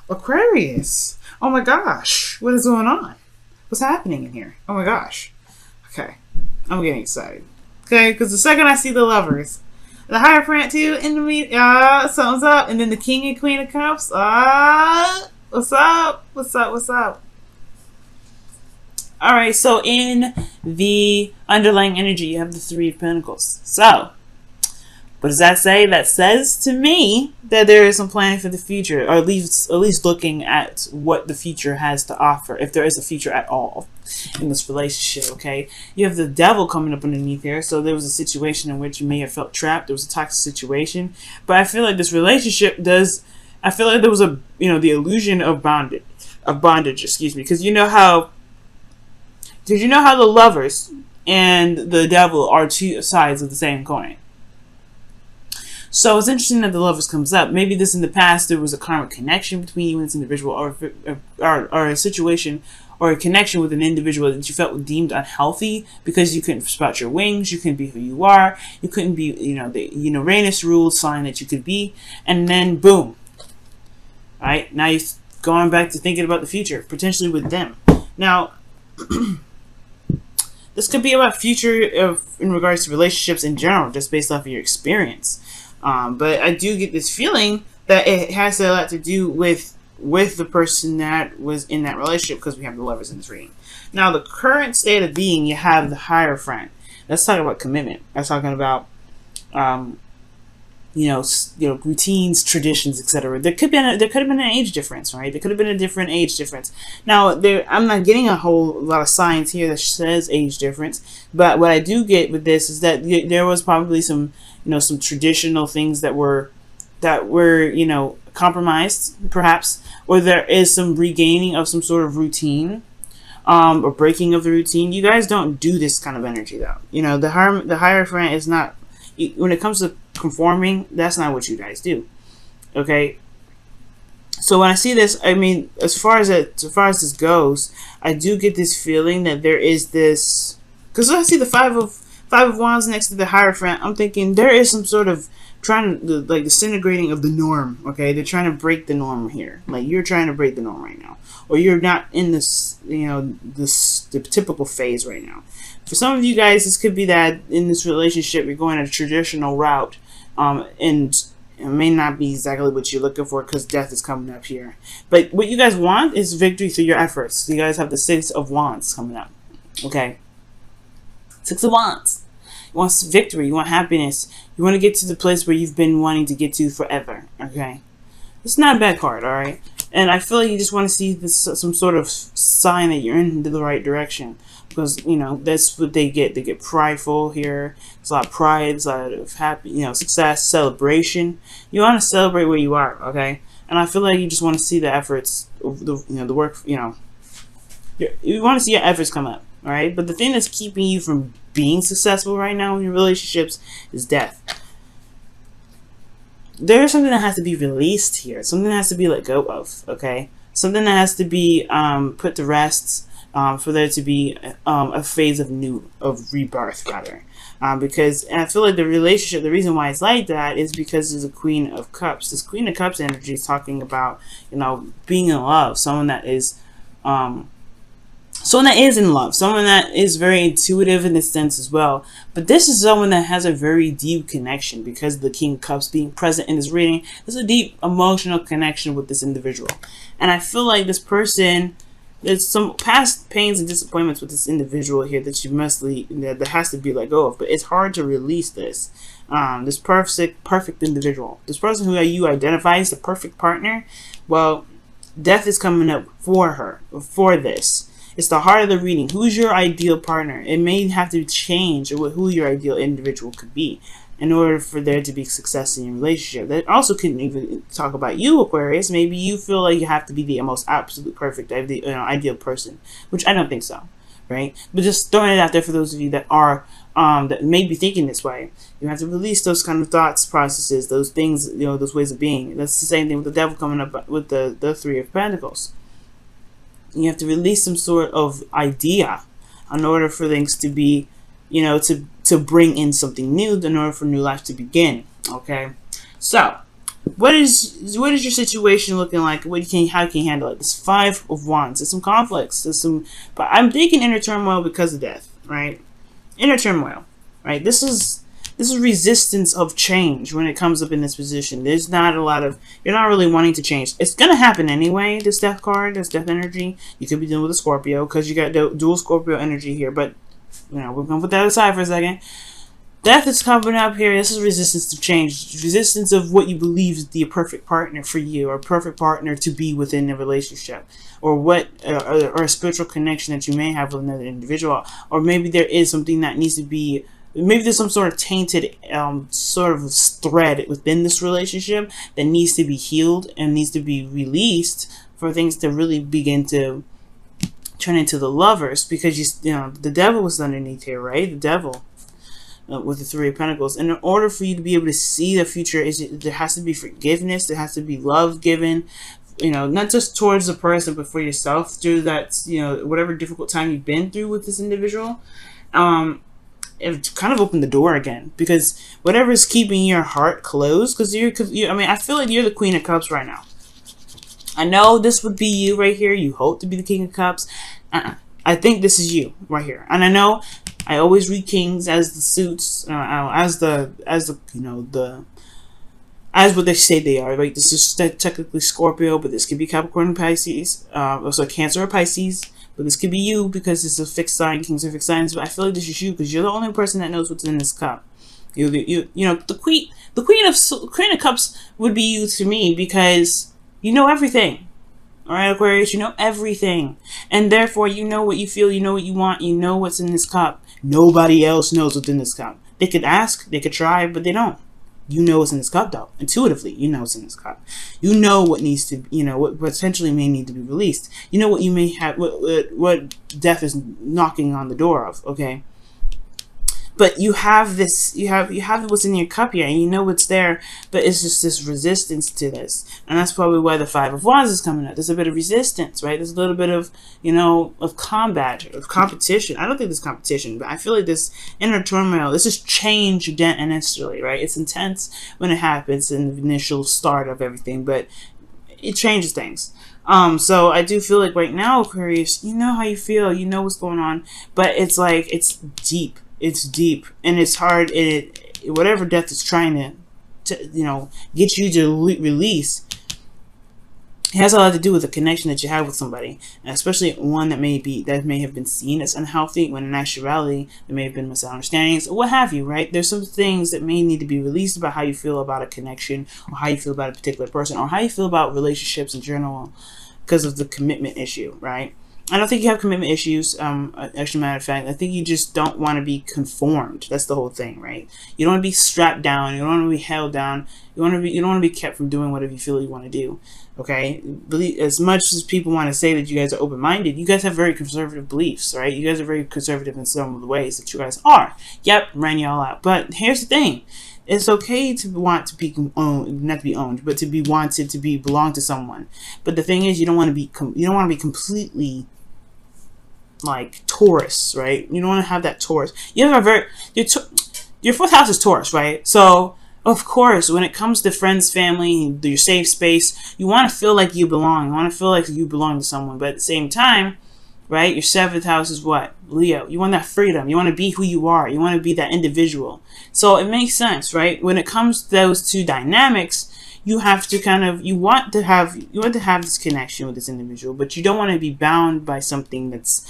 Aquarius. Oh my gosh. What is going on? What's happening in here? Oh my gosh. Okay. I'm getting excited. Okay, because the second I see the lovers, the Hierophant too, in the meet, something's up. And then the King and Queen of Cups. What's up? What's up? What's up? Alright, so in the underlying energy, you have the Three of Pentacles. So, what does that say? That says to me that there is some planning for the future, or at least looking at what the future has to offer, if there is a future at all in this relationship. Okay, you have the Devil coming up underneath here, so there was a situation in which you may have felt trapped. There was a toxic situation, but I feel like this relationship does. I feel like there was a the illusion of bondage. Excuse me, because you know how the lovers and the Devil are two sides of the same coin. So it's interesting that the lovers comes up. Maybe this in the past there was a karmic connection between you and this individual, or a situation or a connection with an individual that you felt deemed unhealthy because you couldn't sprout your wings, you couldn't be who you are, you couldn't be the Uranus ruled sign that you could be, and then boom, right? Now you're going back to thinking about the future, potentially with them. Now this could be about future in regards to relationships in general, just based off of your experience. But I do get this feeling that it has a lot to do with the person that was in that relationship, because we have the lovers in this reading. Now, the current state of being, you have the Hierophant. Let's talk about commitment. That's talking about, routines, traditions, etc. There could have been an age difference, right? There could have been a different age difference. Now, I'm not getting a whole lot of signs here that says age difference, but what I do get with this is that there was probably some traditional things that were compromised, perhaps, or there is some regaining of some sort of routine, or breaking of the routine. You guys don't do this kind of energy, though. The Hierophant is not, when it comes to conforming, that's not what you guys do. Okay. So when I see this, I mean, as far as this goes, I do get this feeling that there is this, because I see the Five of Wands next to the Hierophant, I'm thinking there is some sort of disintegrating of the norm. Okay, they're trying to break the norm here. Like, you're trying to break the norm right now, or you're not in this, the typical phase right now. For some of you guys, this could be that in this relationship you're going a traditional route, and it may not be exactly what you're looking for, because death is coming up here. But what you guys want is victory through your efforts. You guys have the Six of Wands coming up. Okay, Six of Wands. You want victory. You want happiness. You want to get to the place where you've been wanting to get to forever. Okay, it's not a bad card. All right, and I feel like you just want to see this, some sort of sign that you're in the right direction, because that's what they get. They get prideful here. There's a lot of pride. There's a lot of happy, success, celebration. You want to celebrate where you are. Okay, and I feel like you just want to see the efforts, the work. You want to see your efforts come up. All right, but the thing that's keeping you from being successful right now in your relationships is death. There's something that has to be released here. Something that has to be let go of. Okay, something that has to be put to rest, for there to be a phase of rebirth, rather. Because I feel like the relationship, the reason why it's like that is because there's a Queen of Cups. This Queen of Cups energy is talking about being in love, someone that is in love, someone that is very intuitive in this sense as well. But this is someone that has a very deep connection, because the King of Cups being present in this reading, there's a deep emotional connection with this individual. And I feel like this person, there's some past pains and disappointments with this individual here that that has to be let go of. But it's hard to release this. This perfect individual, this person who you identify as the perfect partner, well, death is coming up for this. It's the heart of the reading. Who's your ideal partner? It may have to change who your ideal individual could be in order for there to be success in your relationship. That also can even talk about you, Aquarius. Maybe you feel like you have to be the most absolute perfect ideal person, which I don't think so, right? But just throwing it out there for those of you that are that may be thinking this way. You have to release those kind of thoughts, processes, those things, those ways of being. That's the same thing with the Devil coming up with the Three of Pentacles. You have to release some sort of idea in order for things to be, to bring in something new, in order for new life to begin. Okay, so What is your situation looking like? How can you handle it? This Five of Wands. There's some conflicts. But I'm thinking inner turmoil because of death, right? Inner turmoil, right? This is resistance of change when it comes up in this position. There's not a lot of, you're not really wanting to change. It's gonna happen anyway. This death card, this death energy. You could be dealing with a Scorpio because you got dual Scorpio energy here. But we're gonna put that aside for a second. Death is coming up here. This is resistance to change. Resistance of what you believe is the perfect partner for you, or perfect partner to be within a relationship, or or a spiritual connection that you may have with another individual, or maybe there is something that needs to be. Maybe there's some sort of tainted sort of thread within this relationship that needs to be healed and needs to be released for things to really begin to turn into the lovers. Because the devil was underneath here, right? The devil. With the Three of Pentacles. And in order for you to be able to see the future, there has to be forgiveness, there has to be love given, not just towards the person, but for yourself through that, whatever difficult time you've been through with this individual. It kind of opened the door again, because whatever is keeping your heart closed, because I feel like you're the Queen of Cups right now. I know this would be you right here. You hope to be the King of Cups. I think this is you right here, and I know I always read kings as the suits, as what they say they are. Right? This is technically Scorpio, but this could be Capricorn and Pisces, also Cancer or Pisces. But this could be you because it's a fixed sign. Kings are fixed signs. But I feel like this is you because you're the only person that knows what's in this cup. The Queen of Cups would be you to me, because you know everything. All right, Aquarius, you know everything. And therefore, you know what you feel, you know what you want, you know what's in this cup. Nobody else knows what's in this cup. They could ask, they could try, but they don't. You know what's in this cup, though. Intuitively, you know what's in this cup. You know what needs to, what potentially may need to be released. You know what you may have, what death is knocking on the door of, okay? But you have this, you have what's in your cup here, and you know what's there, but it's just this resistance to this. And that's probably why the Five of Wands is coming up. There's a bit of resistance, right? There's a little bit of, of combat, of competition. I don't think there's competition, but I feel like this inner turmoil, this is change initially, right? It's intense when it happens in the initial start of everything, but it changes things. So I do feel like right now, Aquarius, you know how you feel, you know what's going on, but it's like, it's deep. It's deep, and it's hard. Whatever death is trying to get you to release, it has a lot to do with the connection that you have with somebody, and especially one that may have been seen as unhealthy, when in actuality there may have been misunderstandings, or what have you. Right? There's some things that may need to be released about how you feel about a connection, or how you feel about a particular person, or how you feel about relationships in general, because of the commitment issue. Right? I don't think you have commitment issues. Actually, matter of fact, I think you just don't want to be conformed. That's the whole thing, right? You don't want to be strapped down. You don't want to be held down. You don't want to be kept from doing whatever you feel you want to do. Okay? As much as people want to say that you guys are open-minded, you guys have very conservative beliefs, right? You guys are very conservative in some of the ways that you guys are. Yep, ran y'all out. But here's the thing. It's okay to want to be owned, not to be owned, but to be wanted to belong to someone. But the thing is, you don't want to be completely like Taurus, right? You don't want to have that Taurus. You have your fourth house is Taurus, right? So of course, when it comes to friends, family, your safe space, you want to feel like you belong. You want to feel like you belong to someone. But at the same time, right? Your seventh house is what? Leo. You want that freedom. You want to be who you are. You want to be that individual. So it makes sense, right? When it comes to those two dynamics, you have to you want to have this connection with this individual, but you don't want to be bound by something that's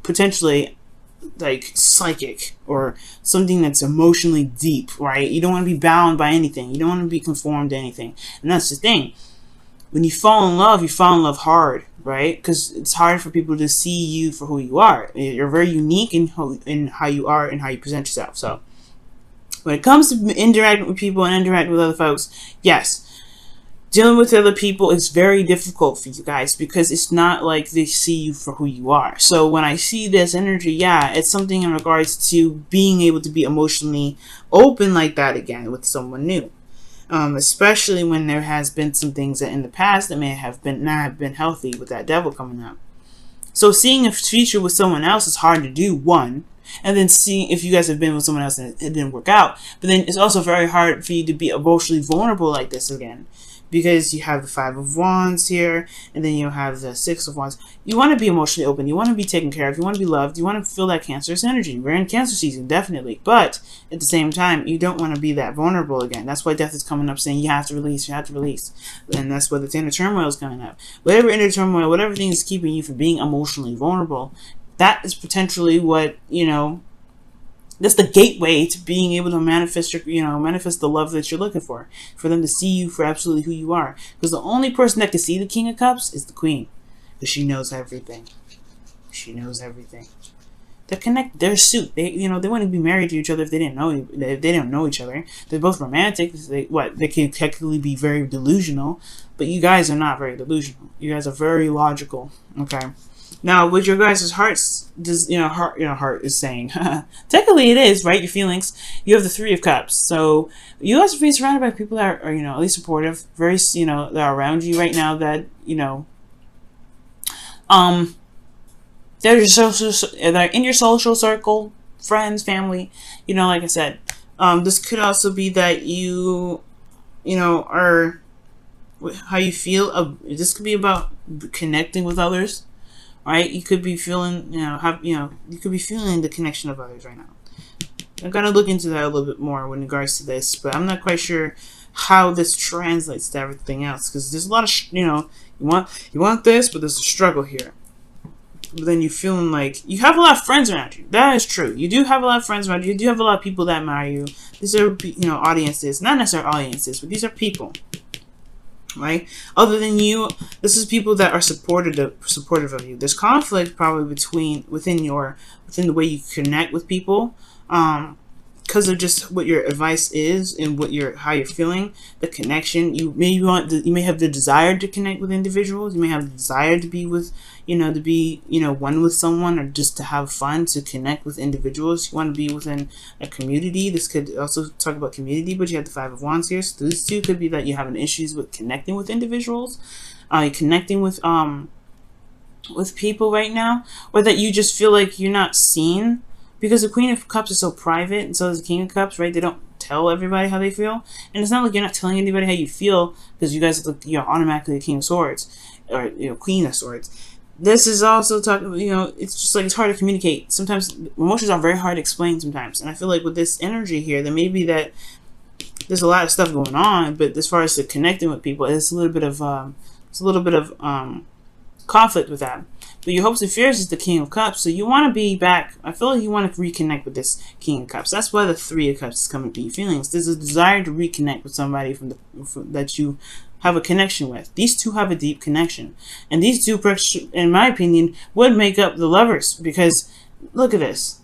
potentially like psychic, or something that's emotionally deep, right? You don't want to be bound by anything. You don't want to be conformed to anything. And that's the thing. When you fall in love hard, right? Because it's hard for people to see you for who you are. You're very unique in how you are and how you present yourself. So when it comes to interacting with people and interacting with other folks, yes, dealing with other people is very difficult for you guys, because it's not like they see you for who you are. So when I see this energy, yeah, it's something in regards to being able to be emotionally open like that again with someone new. Especially when there has been some things that in the past that may have not have been healthy with that devil coming up. So seeing a future with someone else is hard to do, one. and then seeing if you guys have been with someone else and it didn't work out. But then it's also very hard for you to be emotionally vulnerable like this again, because you have the 5 of Wands here, and then you have the 6 of Wands. You want to be emotionally open. You want to be taken care of. You want to be loved. You want to feel that Cancerous energy. We're in Cancer season, definitely. But at the same time, you don't want to be that vulnerable again. That's why Death is coming up saying you have to release. You have to release. And that's why the inner turmoil is coming up. Whatever inner turmoil, whatever thing is keeping you from being emotionally vulnerable, that is potentially what, you know, that's the gateway to being able to manifest your, you know, manifest the love that you're looking for them to see you for absolutely who you are. Because the only person that can see the King of Cups is the Queen, because she knows everything. She knows everything. They connect. They're suit. They, you know, they wouldn't be married to each other if they didn't know. If they don't know each other. They're both romantic. They can technically be very delusional, but you guys are not very delusional. You guys are very logical. Okay. Now, what your guys' hearts does, heart is saying, technically it is, right? Your feelings. You have the 3 of Cups. So you guys are being surrounded by people that are, you know, at least supportive, very, you know, that are around you right now that, you know, they're in your social circle, friends, family, you know, like I said. This could also be that you know, are, how you feel. This could be about connecting with others. Right, you could be feeling, you could be feeling the connection of others right now. I'm gonna look into that a little bit more in regards to this, but I'm not quite sure how this translates to everything else, because there's a lot of, you want this, but there's a struggle here. But then you're feeling like you have a lot of friends around you. That is true. You do have a lot of friends around you. You do have a lot of people that admire you. These are, audiences, not necessarily audiences, but these are people. Right? Other than you, this is people that are supportive of you. There's conflict probably within the way you connect with people, because of just what your advice is and how you're feeling. The connection, you may have the desire to connect with individuals. You may have the desire to be with, one with someone, or just to have fun, to connect with individuals. You want to be within a community. This could also talk about community, but you have the 5 of Wands here. So this too could be that you're having issues with connecting with individuals, connecting with people right now, or that you just feel like you're not seen. Because the Queen of Cups is so private, and so is the King of Cups, right? They don't tell everybody how they feel. And it's not like you're not telling anybody how you feel, because you guys look, you're automatically a King of Swords, or, Queen of Swords. This is also talking, it's just like it's hard to communicate. Sometimes emotions are very hard to explain sometimes. And I feel like with this energy here, there may be that there's a lot of stuff going on, but as far as the connecting with people, it's a little bit of conflict with that. But your hopes and fears is the King of Cups. So you want to be back. I feel like you want to reconnect with this King of Cups. That's why the 3 of Cups is coming to your feelings. There's a desire to reconnect with somebody that you have a connection with. These two have a deep connection. And these two, in my opinion, would make up the lovers. Because look at this.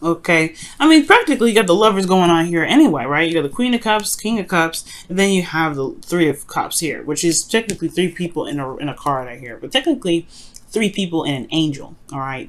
Okay, I mean, practically you got the lovers going on here anyway, right? You got the Queen of Cups, King of Cups, and then you have the 3 of Cups here, which is technically 3 people in a card right here, but technically 3 people in an angel. All right,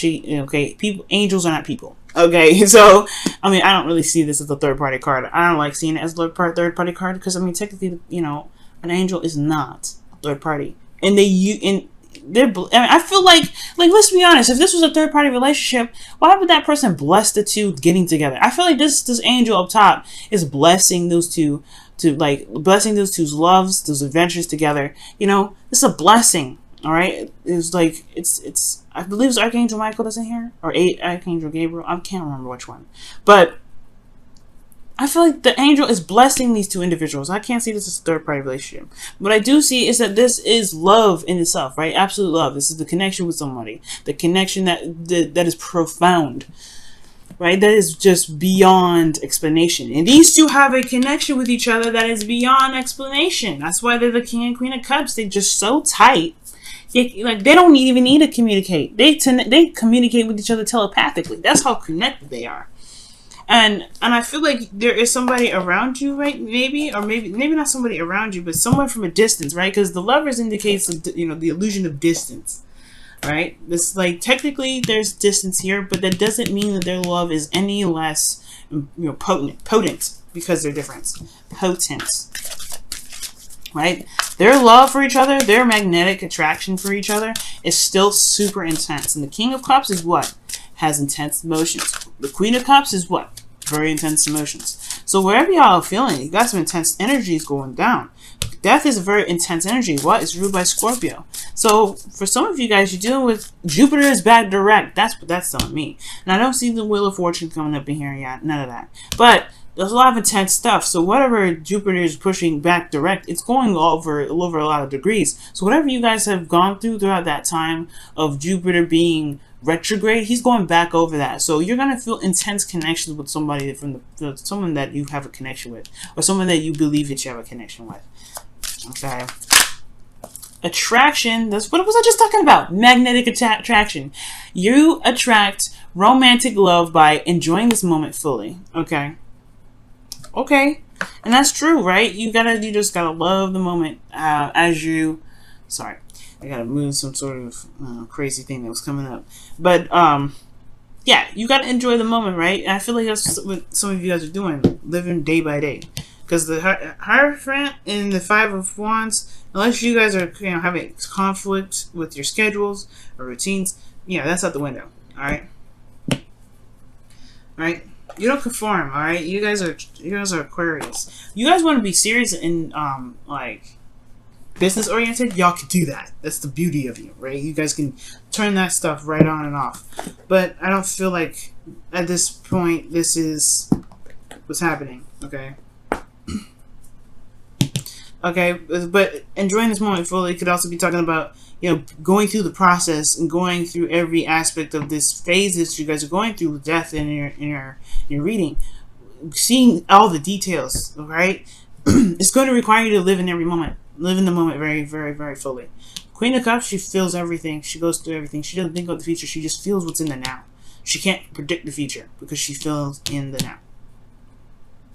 angels are not people. Okay, so I mean, I don't really see this as a third-party card. I don't like seeing it as a third-party card, because I mean, technically, an angel is not a third party, and I feel like let's be honest, if this was a third-party relationship, why would that person bless the two getting together? I feel like this angel up top is blessing those two, blessing those two's loves, those adventures together. It's a blessing. All right, it's like it's I believe it's Archangel Michael that's in here, or Archangel Gabriel. I can't remember which one, but I feel like the angel is blessing these two individuals. I can't see this as a third-party relationship. What I do see is that this is love in itself, right? Absolute love. This is the connection with somebody. The connection that is profound, right? That is just beyond explanation. And these two have a connection with each other that is beyond explanation. That's why they're the King and Queen of Cups. They're just so tight. They don't even need to communicate. They communicate with each other telepathically. That's how connected they are. And I feel like there is somebody around you, right? Maybe not somebody around you, but someone from a distance, right? Because the lovers indicates, the illusion of distance, right? This, technically there's distance here, but that doesn't mean that their love is any less, potent, because they're different. Potent. right? Their love for each other, their magnetic attraction for each other is still super intense. And the King of Cups is what? Has intense emotions. The Queen of Cups is what? Very intense emotions. So wherever y'all are feeling, you got some intense energies going down. Death is a very intense energy. What? It's ruled by Scorpio. So for some of you guys, you're dealing with Jupiter is back direct. That's what that's telling me. And I don't see the Wheel of Fortune coming up in here yet. None of that. But there's a lot of intense stuff. So whatever Jupiter is pushing back direct, it's going over a lot of degrees. So whatever you guys have gone through throughout that time of Jupiter being retrograde, he's going back over that. So you're gonna feel intense connections with somebody from someone that you have a connection with, or someone that you believe that you have a connection with. Okay. Attraction. That's what was I just talking about? Magnetic attraction. You attract romantic love by enjoying this moment fully. Okay. Okay. And that's true, right? You just gotta love the moment as you. Sorry, I gotta move some sort of crazy thing that was coming up. But yeah, you gotta enjoy the moment, right? And I feel like that's what some of you guys are doing, living day by day. Because the Hierophant and the Five of Wands, unless you guys are having conflict with your schedules or routines, yeah, that's out the window. All right, all right. You don't conform. All right, you guys are Aquarius. You guys want to be serious and like business oriented. Y'all can do that. That's the beauty of you, right? You guys can turn that stuff right on and off. But I don't feel like at this point this is what's happening. Okay. Okay, but enjoying this moment fully could also be talking about, going through the process and going through every aspect of this phase that you guys are going through with death in your reading, seeing all the details. Right, it's going to require you to live in every moment, live in the moment very, very, very fully. Queen of Cups, she feels everything. She goes through everything. She doesn't think about the future. She just feels what's in the now. She can't predict the future because she feels in the now.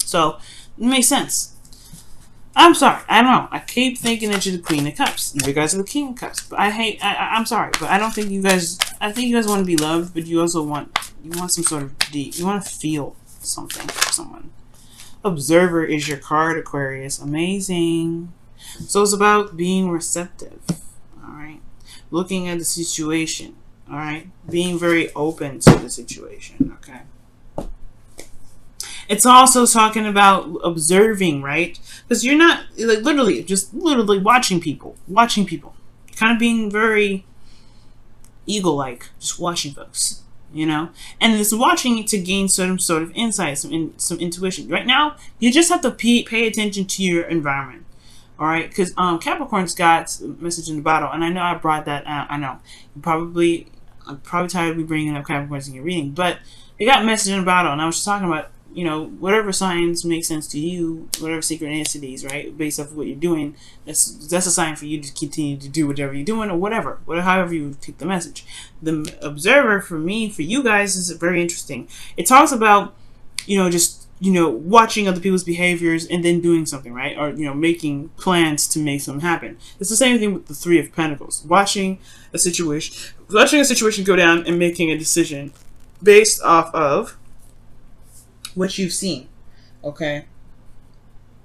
So it makes sense. I'm sorry. I don't know. I keep thinking that you're the Queen of Cups. And you guys are the King of Cups. But I'm sorry, but I don't think you guys. I think you guys want to be loved, but you also want some sort of deep. You want to feel something for someone. Observer is your card, Aquarius. Amazing. So it's about being receptive. All right. Looking at the situation. All right. Being very open to the situation. Okay. It's also talking about observing, right? Because you're not literally watching people, kind of being very eagle-like, just watching folks, and it's watching to gain some sort of insight, some intuition. Right now, you just have to pay attention to your environment, all right? Because Capricorn's got a message in the bottle, and I know I brought that out. I know I'm probably tired of me bringing up Capricorns in your reading, but they got a message in the bottle, and I was just talking about. Whatever signs make sense to you, whatever synchronicities, right, based off of what you're doing, that's a sign for you to continue to do whatever you're doing, or however you take the message. The observer, for you guys, is very interesting. It talks about, watching other people's behaviors and then doing something, right, or making plans to make something happen. It's the same thing with the Three of Pentacles, watching a situation go down and making a decision based off of what you've seen. Okay,